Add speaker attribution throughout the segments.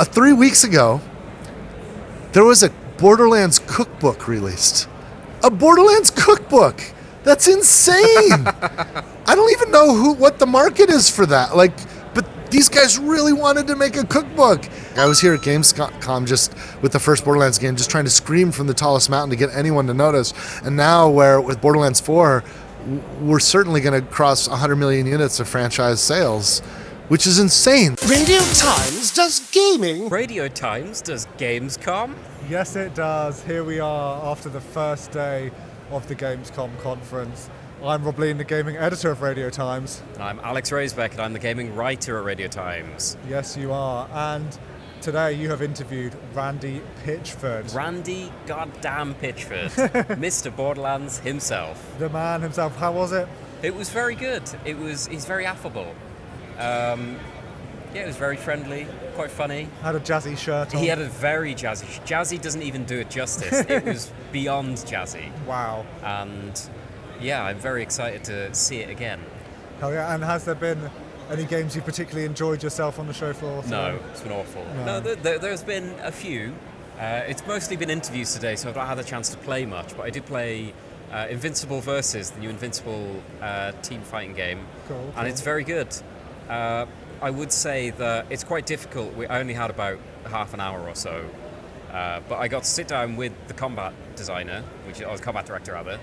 Speaker 1: 3 weeks ago, there was a Borderlands cookbook released. A Borderlands cookbook. That's insane. I don't even know what the market is for that. But these guys really wanted to make a cookbook. I was here at Gamescom just with the first Borderlands game, just trying to scream from the tallest mountain to get anyone to notice. And now with Borderlands 4, we're certainly going to cross 100 million units of franchise sales, which is insane.
Speaker 2: Radio Times does gaming.
Speaker 3: Radio Times does Gamescom.
Speaker 4: Yes, it does. Here we are after the first day of the Gamescom conference. I'm Rob Lean, the gaming editor of Radio Times.
Speaker 3: And I'm Alex Rosebeck, and I'm the gaming writer at Radio Times.
Speaker 4: Yes, you are. And today you have interviewed Randy Pitchford.
Speaker 3: Randy goddamn Pitchford. Mr. Borderlands himself.
Speaker 4: The man himself. How was it?
Speaker 3: It was very good. He's very affable. It was very friendly, quite funny.
Speaker 4: Had a jazzy shirt on.
Speaker 3: He had a very jazzy. Jazzy doesn't even do it justice. It was beyond jazzy.
Speaker 4: Wow.
Speaker 3: And yeah, I'm very excited to see it again.
Speaker 4: Hell yeah. And has there been any games you particularly enjoyed yourself on the show floor?
Speaker 3: No, it's been awful. No, there's been a few. It's mostly been interviews today, so I've not had a chance to play much, but I did play Invincible Versus, the new Invincible team fighting game.
Speaker 4: Cool.
Speaker 3: And it's very good. I would say that it's quite difficult. I only had about half an hour or so, but I got to sit down with the combat designer, combat director rather,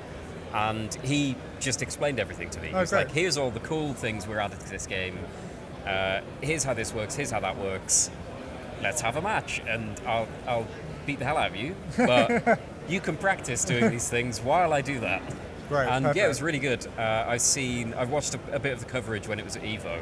Speaker 3: and he just explained everything to me. He was like, here's all the cool things we're added to this game, here's how this works, here's how that works, let's have a match, and I'll beat the hell out of you, but you can practice doing these things while I do that.
Speaker 4: Great,
Speaker 3: and
Speaker 4: perfect.
Speaker 3: Yeah, it was really good. I've watched a bit of the coverage when it was at EVO,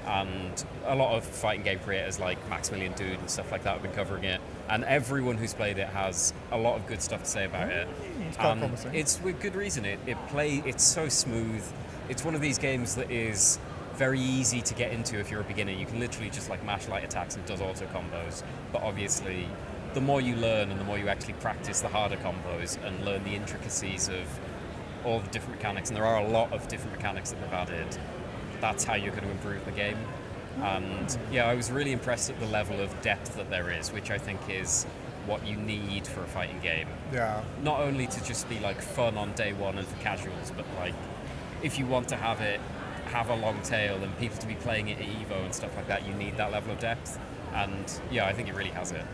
Speaker 3: and a lot of fighting game creators like Maximilian Dude and stuff like that have been covering it, and everyone who's played it has a lot of good stuff to say about it.
Speaker 4: It's quite promising.
Speaker 3: It's with good reason. It's so smooth. It's one of these games that is very easy to get into if you're a beginner. You can literally just mash light attacks and it does auto combos, but obviously the more you learn and the more you actually practice the harder combos and learn the intricacies of all the different mechanics, and there are a lot of different mechanics that they've added, that's how you're going to improve the game. And yeah, I was really impressed at the level of depth that there is, which I think is what you need for a fighting game.
Speaker 4: Yeah.
Speaker 3: Not only to just be fun on day one and for casuals, but if you want to have a long tail and people to be playing it at EVO and stuff like that, you need that level of depth. And yeah, I think it really has it.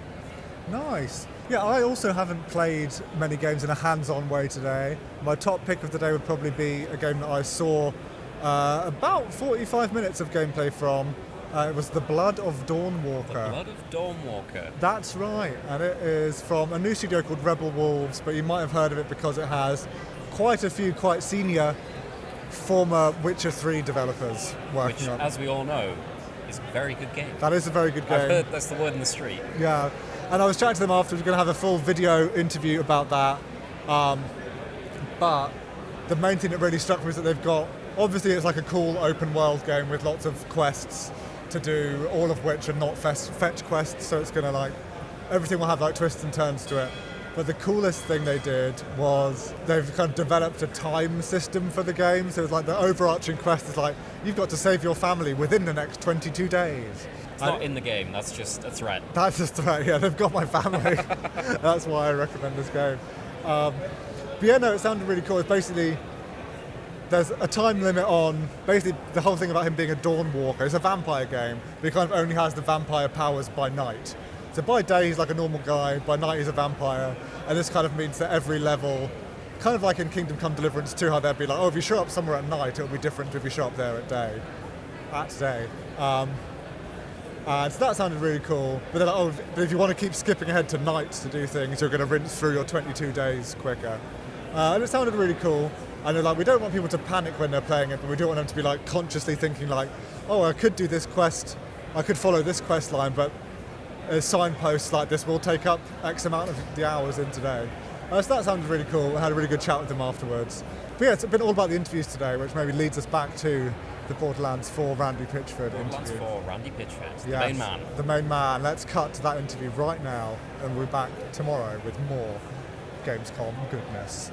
Speaker 4: Nice. Yeah, I also haven't played many games in a hands-on way today. My top pick of the day would probably be a game that I saw about 45 minutes of gameplay from. It was the Blood of Dawnwalker.
Speaker 3: The Blood of Dawnwalker.
Speaker 4: That's right, and it is from a new studio called Rebel Wolves, but you might have heard of it because it has quite a few quite senior former Witcher 3 developers working on it.
Speaker 3: Which, as we all know, is a very good game.
Speaker 4: That is a very good game.
Speaker 3: I've heard that's the word in the street.
Speaker 4: Yeah, and I was chatting to them afterwards. We're going to have a full video interview about that. But the main thing that really struck me is that they've got, obviously it's a cool open world game with lots of quests to do, all of which are not fetch quests, so it's going to everything will have twists and turns to it. But the coolest thing they did was they've kind of developed a time system for the game. So it's the overarching quest is you've got to save your family within the next 22 days.
Speaker 3: It's not in the game, that's just a threat.
Speaker 4: That's just a threat, yeah, they've got my family. That's why I recommend this game. But yeah, no, it sounded really cool. It's basically, there's a time limit on, basically the whole thing about him being a Dawnwalker. It's a vampire game, but he kind of only has the vampire powers by night. So by day he's like a normal guy, by night he's a vampire, and this kind of means that every level, kind of like in Kingdom Come Deliverance 2, how they'd be if you show up somewhere at night, it'll be different to if you show up there at day. And so that sounded really cool, but they're but if you want to keep skipping ahead to nights to do things, you're going to rinse through your 22 days quicker. And it sounded really cool. And they're we don't want people to panic when they're playing it, but we do want them to be consciously thinking oh, I could do this quest, I could follow this quest line, but signposts like this will take up X amount of the hours in today. So that sounded really cool. I had a really good chat with them afterwards. But yeah, it's been all about the interviews today, which maybe leads us back to the Borderlands 4 Randy Pitchford interview.
Speaker 3: Borderlands 4 Randy Pitchford, the
Speaker 4: yes,
Speaker 3: main man.
Speaker 4: The main man. Let's cut to that interview right now, and we're back tomorrow with more Gamescom goodness.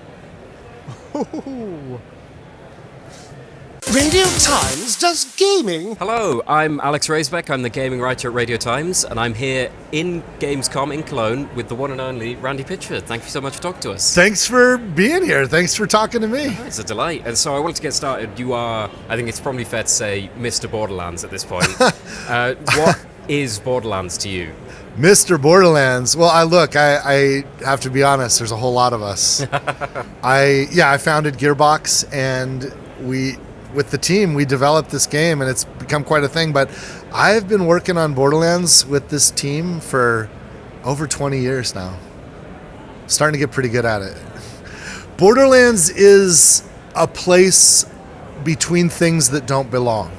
Speaker 2: Radio Times does gaming.
Speaker 3: Hello, I'm Alex Raisbeck. I'm the gaming writer at Radio Times, and I'm here in Gamescom in Cologne with the one and only Randy Pitchford. Thank you so much for talking to us.
Speaker 1: Thanks for being here. Thanks for talking to me.
Speaker 3: It's a delight. And so I wanted to get started. You are, I think it's probably fair to say, Mr. Borderlands at this point. What is Borderlands to you?
Speaker 1: Mr. Borderlands. Well, I have to be honest, there's a whole lot of us. I founded Gearbox, and with the team, we developed this game, and it's become quite a thing. But I've been working on Borderlands with this team for over 20 years now. Starting to get pretty good at it. Borderlands is a place between things that don't belong.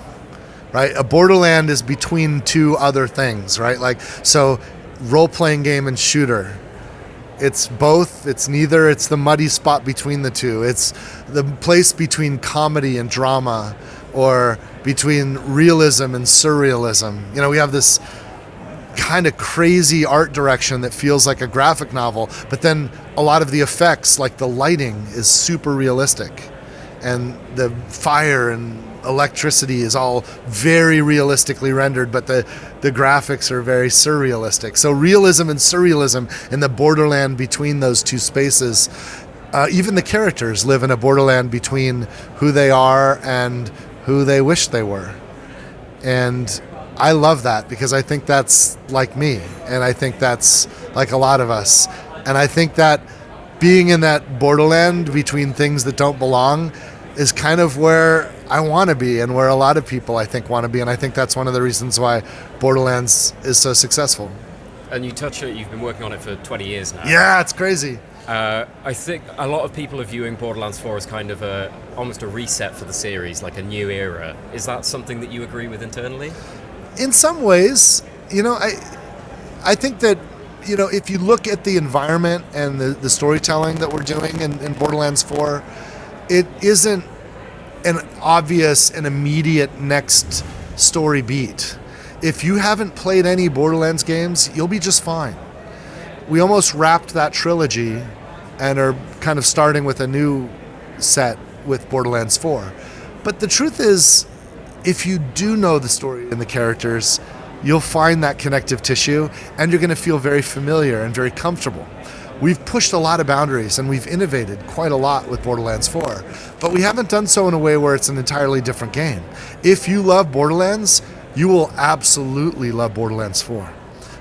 Speaker 1: Right? A Borderland is between two other things, right? Like, so role-playing game and shooter. It's both, it's neither, it's the muddy spot between the two. It's the place between comedy and drama, or between realism and surrealism. You know, we have this kind of crazy art direction that feels like a graphic novel, but then a lot of the effects, like the lighting, is super realistic. And the fire and electricity is all very realistically rendered, but the graphics are very surrealistic. So realism and surrealism in the borderland between those two spaces. Even the characters live in a borderland between who they are and who they wish they were. And I love that, because I think that's like me, and I think that's like a lot of us. And I think that being in that borderland between things that don't belong is kind of where I want to be, and where a lot of people, I think, want to be. And I think that's one of the reasons why Borderlands is so successful.
Speaker 3: And you touch it, you've been working on it for 20 years now.
Speaker 1: Yeah, it's crazy.
Speaker 3: I think a lot of people are viewing Borderlands 4 as kind of almost a reset for the series, like a new era. Is that something that you agree with internally?
Speaker 1: In some ways, you know, I think that, you know, if you look at the environment and the storytelling that we're doing in Borderlands 4, it isn't an obvious and immediate next story beat. If you haven't played any Borderlands games, you'll be just fine. We almost wrapped that trilogy and are kind of starting with a new set with Borderlands 4. But the truth is, if you do know the story and the characters, you'll find that connective tissue, and you're going to feel very familiar and very comfortable. We've pushed a lot of boundaries, and we've innovated quite a lot with Borderlands 4, but we haven't done so in a way where it's an entirely different game. If you love Borderlands, you will absolutely love Borderlands 4.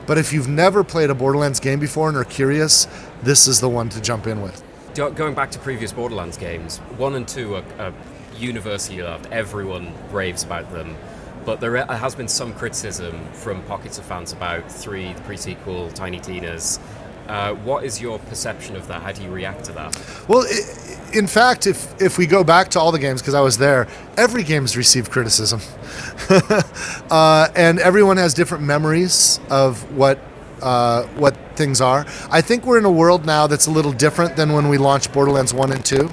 Speaker 1: But if you've never played a Borderlands game before and are curious, this is the one to jump in with.
Speaker 3: Going back to previous Borderlands games, 1 and 2 are universally loved. Everyone raves about them. But there has been some criticism from pockets of fans about 3, the pre-sequel, Tiny Tina's. What is your perception of that? How do you react to that?
Speaker 1: Well, in fact, if we go back to all the games, because I was there, every game's received criticism. And everyone has different memories of what things are. I think we're in a world now that's a little different than when we launched Borderlands 1 and 2.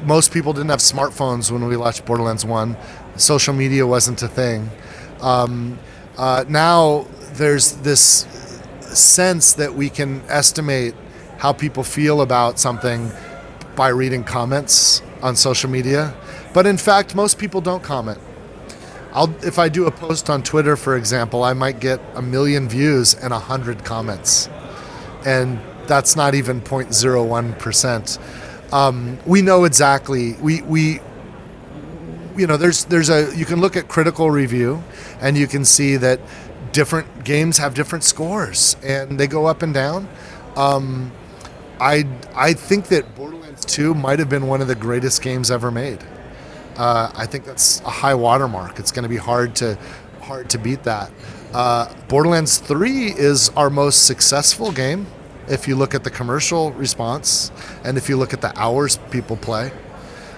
Speaker 1: Most people didn't have smartphones when we launched Borderlands 1. Social media wasn't a thing. Now there's this sense that we can estimate how people feel about something by reading comments on social media. But in fact, most people don't comment. If I do a post on Twitter, for example, I might get 1 million views and 100 comments. And that's not even 0.01%. We know exactly, you know, you can look at critical review, and you can see that different games have different scores, and they go up and down. I think that Borderlands 2 might have been one of the greatest games ever made. I think that's a high watermark. It's going to be hard to beat that. Borderlands 3 is our most successful game if you look at the commercial response and if you look at the hours people play.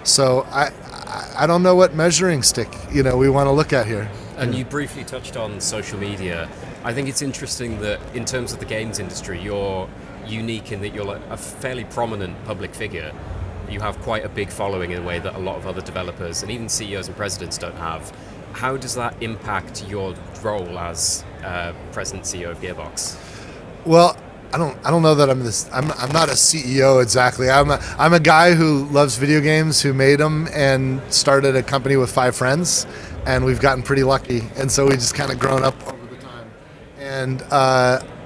Speaker 1: So I don't know what measuring stick we want to look at here.
Speaker 3: And you briefly touched on social media. I think it's interesting that in terms of the games industry, you're unique in that you're a fairly prominent public figure. You have quite a big following in a way that a lot of other developers and even CEOs and presidents don't have. How does that impact your role as president CEO of Gearbox?
Speaker 1: Well, I don't know that I'm this. I'm not a CEO exactly. I'm a guy who loves video games, who made them, and started a company with 5 friends, and we've gotten pretty lucky, and so we just kind of grown up over the time. And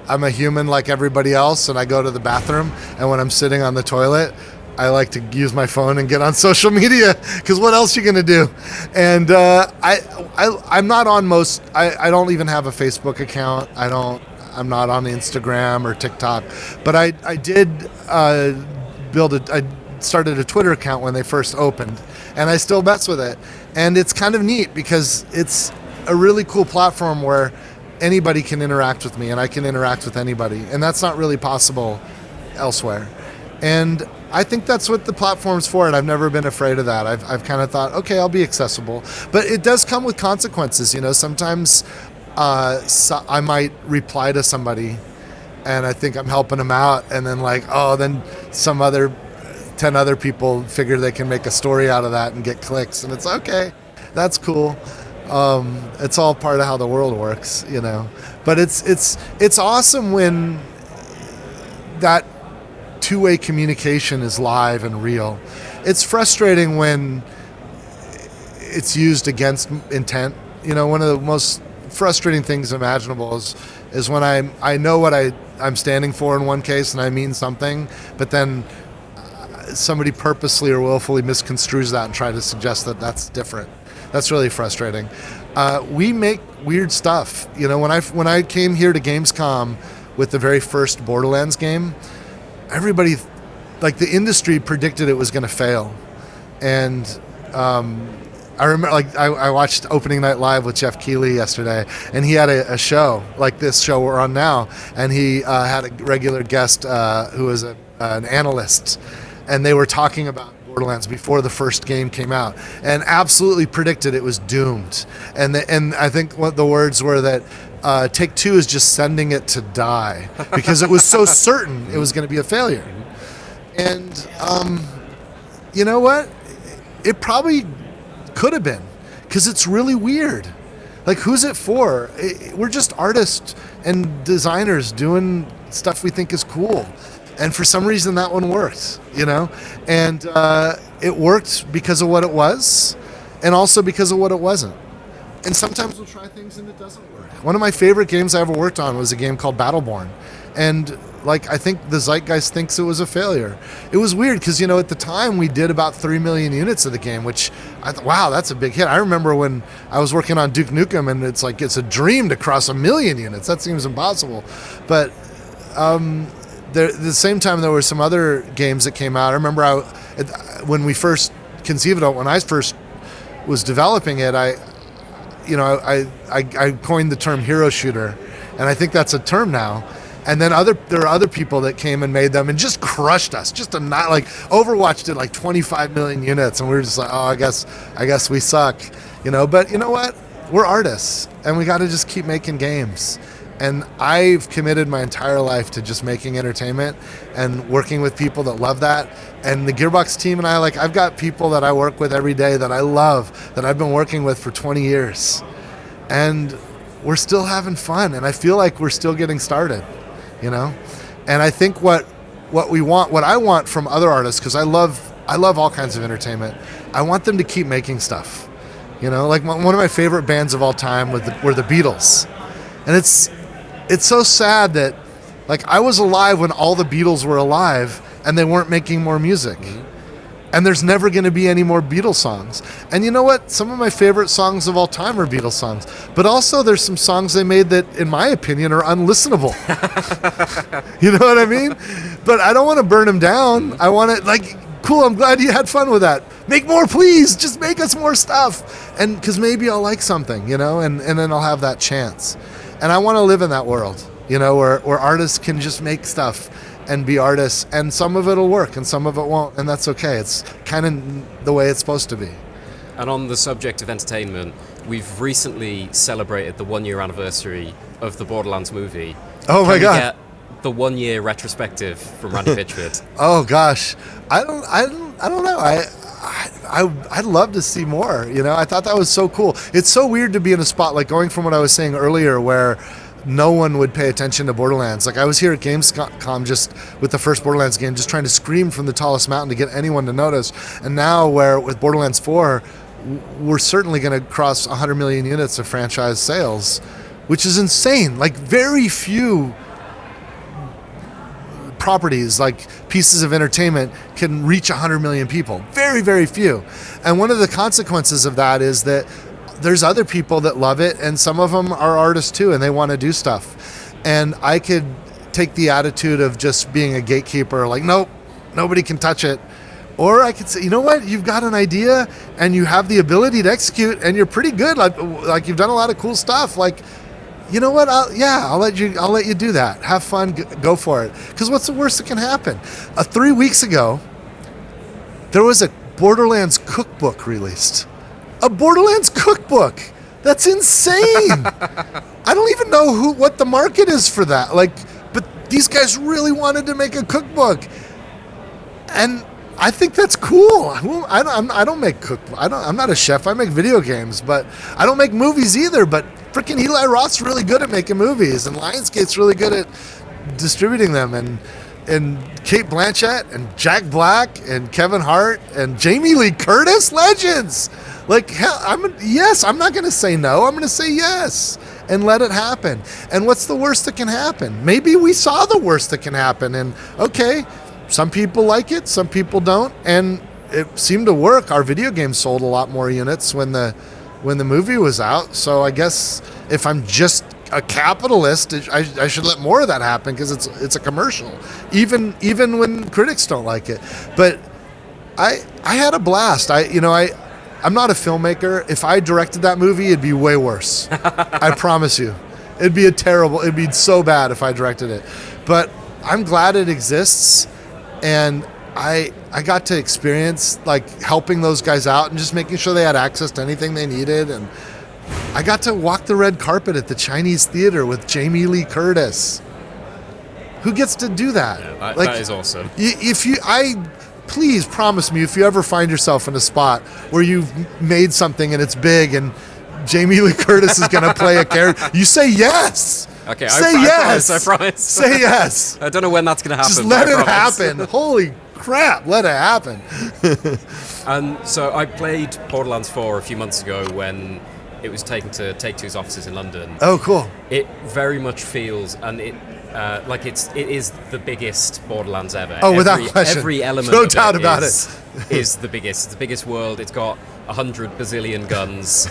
Speaker 1: I'm a human like everybody else, and I go to the bathroom, and when I'm sitting on the toilet, I like to use my phone and get on social media, because what else are you gonna do? And I'm not on most. I don't even have a Facebook account. I'm not on Instagram or TikTok, but I did I started a Twitter account when they first opened, and I still mess with it. And it's kind of neat because it's a really cool platform where anybody can interact with me and I can interact with anybody, and that's not really possible elsewhere. And I think that's what the platform's for, and I've never been afraid of that. I've kind of thought, okay, I'll be accessible, but it does come with consequences. Sometimes so I might reply to somebody and I think I'm helping them out, and then then some other 10 other people figure they can make a story out of that and get clicks, and it's okay, that's cool. It's all part of how the world works, but it's awesome when that two-way communication is live and real. It's frustrating when it's used against intent. One of the most frustrating things imaginable is when I know what I'm standing for in one case and I mean something, but then somebody purposely or willfully misconstrues that and try to suggest that that's different. That's really frustrating. We make weird stuff. When I came here to Gamescom with the very first Borderlands game, everybody, the industry predicted it was going to fail. And I remember, I watched Opening Night Live with Jeff Keighley yesterday, and he had a show like this show we're on now, and he had a regular guest who was an analyst, and they were talking about Borderlands before the first game came out, and absolutely predicted it was doomed. And I think what the words were that Take-Two is just sending it to die because it was so certain it was going to be a failure. And you know what? It probably could have been, because it's really weird. Who's it for? We're just artists and designers doing stuff we think is cool, and for some reason that one worked, and it worked because of what it was, and also because of what it wasn't. And sometimes we'll try things and it doesn't work. One of my favorite games I ever worked on was a game called Battleborn, and I think the zeitgeist thinks it was a failure. It was weird because, at the time we did about 3 million units of the game, which I thought, wow, that's a big hit. I remember when I was working on Duke Nukem, and it's a dream to cross 1 million units. That seems impossible. But the same time, there were some other games that came out. I remember when we first conceived of it, when I first was developing it, I coined the term hero shooter, and I think that's a term now. And then there are other people that came and made them and just crushed us. Overwatch did 25 million units, and we were just like, oh, I guess we suck, But you know what? We're artists, and we got to just keep making games. And I've committed my entire life to just making entertainment and working with people that love that. And the Gearbox team and I've got people that I work with every day that I love, that I've been working with for 20 years. And we're still having fun, and I feel like we're still getting started. And I think what I want from other artists, because I love all kinds of entertainment, I want them to keep making stuff. One of my favorite bands of all time were the Beatles, and it's so sad that I was alive when all the Beatles were alive and they weren't making more music. And there's never going to be any more Beatles songs. And you know what? Some of my favorite songs of all time are Beatles songs. But also there's some songs they made that, in my opinion, are unlistenable. You know what I mean? But I don't want to burn them down. I want to, cool, I'm glad you had fun with that. Make more, please. Just make us more stuff. And because maybe I'll like something, and then I'll have that chance. And I want to live in that world, where artists can just make stuff and be artists, and some of it'll work and some of it won't, and that's okay. It's kind of the way it's supposed to be.
Speaker 3: And on the subject of entertainment, we've recently celebrated the 1-year anniversary of the Borderlands movie.
Speaker 1: Oh my God!
Speaker 3: Get the 1-year retrospective from Randy Pitchford.
Speaker 1: Oh gosh, I don't know. I'd love to see more. I thought that was so cool. It's so weird to be in a spot going from what I was saying earlier, where no one would pay attention to Borderlands. Like I was here at Gamescom just with the first Borderlands game, just trying to scream from the tallest mountain to get anyone to notice. And now where with Borderlands 4, we're certainly going to cross 100 million units of franchise sales, which is insane. Like very few properties, like pieces of entertainment, can reach 100 million people. Very, very few. And one of the consequences of that is that there's other people that love it, and some of them are artists too, and they want to do stuff. And I could take the attitude of just being a gatekeeper, like, nope, nobody can touch it. Or I could say, you know what, you've got an idea and you have the ability to execute and you're pretty good, like you've done a lot of cool stuff. Like, you know what, I'll let you do that. Have fun, go for it. Because what's the worst that can happen? 3 weeks ago, there was a Borderlands cookbook released. A Borderlands cookbook. That's insane. I don't even know what the market is for that. Like, but these guys really wanted to make a cookbook, and I think that's cool. I don't make cookbook. I'm not a chef. I make video games, but I don't make movies either. But freaking Eli Roth's really good at making movies, and Lionsgate's really good at distributing them, and Kate Blanchett and Jack Black and Kevin Hart and Jamie Lee Curtis, legends. Like, hell, I'm not going to say no. I'm going to say yes and let it happen. And what's the worst that can happen? Maybe we saw the worst that can happen. And okay, some people like it, some people don't. And it seemed to work. Our video game sold a lot more units when the movie was out. So I guess if I'm just a capitalist, I should let more of that happen because it's a commercial, even when critics don't like it. But I had a blast. I'm not a filmmaker. If I directed that movie, it'd be way worse. I promise you. It'd be so bad if I directed it. But I'm glad it exists, and I got to experience like helping those guys out and just making sure they had access to anything they needed. And I got to walk the red carpet at the Chinese Theater with Jamie Lee Curtis. Who gets to do that?
Speaker 3: Yeah,
Speaker 1: that
Speaker 3: is awesome.
Speaker 1: Please promise me if you ever find yourself in a spot where you've made something and it's big and Jamie Lee Curtis is going to play a character, you say yes.
Speaker 3: Okay,
Speaker 1: I
Speaker 3: promise.
Speaker 1: Say yes.
Speaker 3: I don't know when that's going to happen.
Speaker 1: Just let it happen. Holy crap, let it happen.
Speaker 3: And so I played Borderlands 4 a few months ago when it was taken to Take-Two's offices in London.
Speaker 1: Oh, cool.
Speaker 3: It very much feels, and it is the biggest Borderlands ever.
Speaker 1: Oh, without question.
Speaker 3: Every element
Speaker 1: no
Speaker 3: of
Speaker 1: doubt
Speaker 3: it
Speaker 1: about
Speaker 3: is the biggest. It's the biggest world. It's got 100 bazillion guns.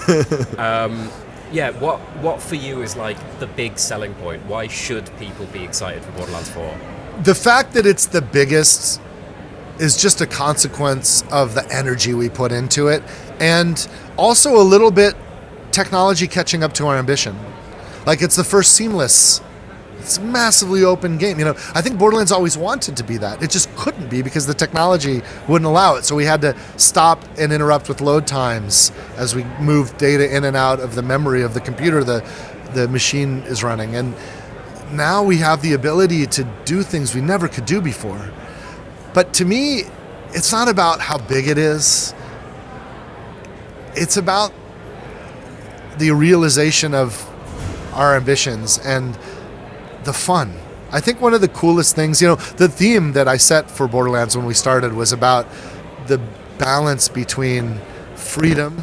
Speaker 3: What for you is like the big selling point? Why should people be excited for Borderlands 4?
Speaker 1: The fact that it's the biggest is just a consequence of the energy we put into it, and also a little bit technology catching up to our ambition. Like, it's the first seamless, it's a massively open game. I think Borderlands always wanted to be that. It just couldn't be because the technology wouldn't allow it. So we had to stop and interrupt with load times as we moved data in and out of the memory of the computer the machine is running. And now we have the ability to do things we never could do before. But to me, it's not about how big it is. It's about the realization of our ambitions and the fun. I think one of the coolest things, the theme that I set for Borderlands when we started was about the balance between freedom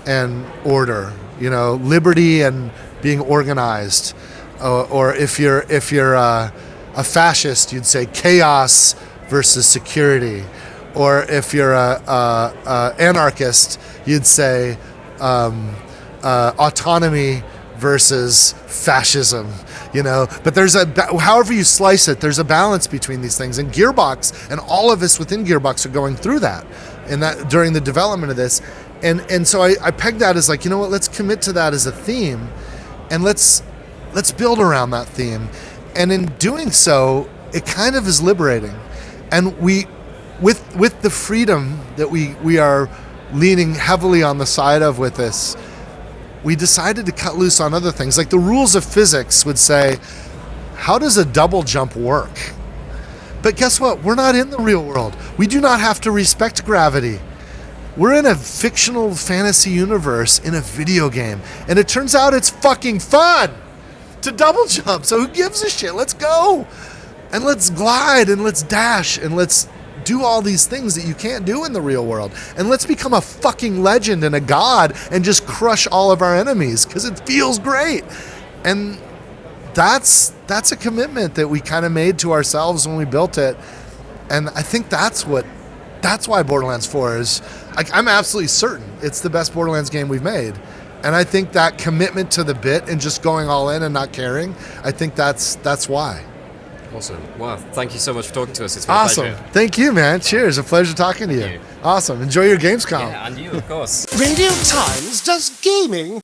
Speaker 1: and order, liberty and being organized. Or if you're a fascist, you'd say chaos versus security. Or if you're a anarchist, you'd say autonomy versus fascism, but there's however you slice it, there's a balance between these things, and Gearbox and all of us within Gearbox are going through that, and that during the development of this, and so I pegged that as like, let's commit to that as a theme, and let's build around that theme, and in doing so, it kind of is liberating, and we with the freedom that we are leaning heavily on the side of with this, we decided to cut loose on other things. Like the rules of physics would say, how does a double jump work? But guess what? We're not in the real world. We do not have to respect gravity. We're in a fictional fantasy universe in a video game. And it turns out it's fucking fun. to double jump. So who gives a shit? Let's go. And let's glide and let's dash and let's do all these things that you can't do in the real world. And let's become a fucking legend and a god and just crush all of our enemies because it feels great. And that's a commitment that we kind of made to ourselves when we built it. And I think that's why Borderlands 4 is, like, I'm absolutely certain it's the best Borderlands game we've made. And I think that commitment to the bit and just going all in and not caring, I think that's why.
Speaker 3: Awesome. Well, thank you so much for talking to us. It's been a
Speaker 1: Awesome.
Speaker 3: pleasure.
Speaker 1: Thank you, man. Cheers. A pleasure talking to you.
Speaker 3: you.
Speaker 1: Awesome. Enjoy your Gamescom.
Speaker 3: Yeah, and you, of course.
Speaker 2: Radio Times does gaming